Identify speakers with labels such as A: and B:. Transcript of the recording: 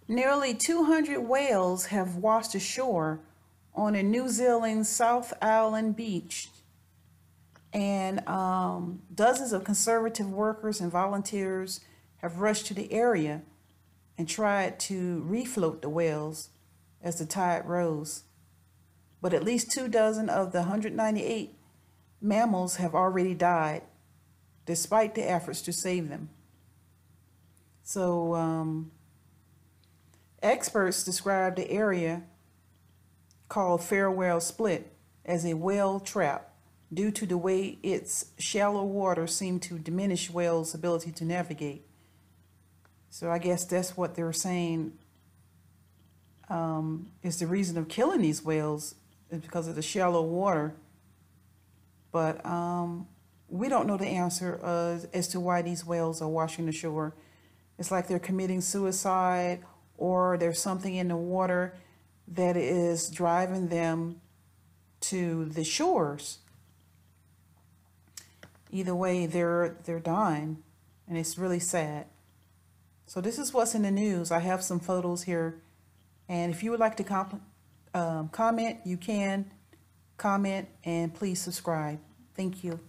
A: Nearly 200 whales have washed ashore on a New Zealand South Island beach, and dozens of conservative workers and volunteers have rushed to the area and tried to refloat the whales as the tide rose. But at least 2 dozen of the 198 mammals have already died, despite the efforts to save them. So, experts describe the area called Farewell Split as a whale trap due to the way its shallow water seemed to diminish whales' ability to navigate. So I guess that's what they're saying is the reason of killing these whales is because of the shallow water. But we don't know the answer as to why these whales are washing ashore. It's like they're committing suicide, or there's something in the water that is driving them to the shores. Either way, they're dying, and it's really sad. So this is what's in the news. I have some photos here, and if you would like to comment, you can comment, and please subscribe. Thank you.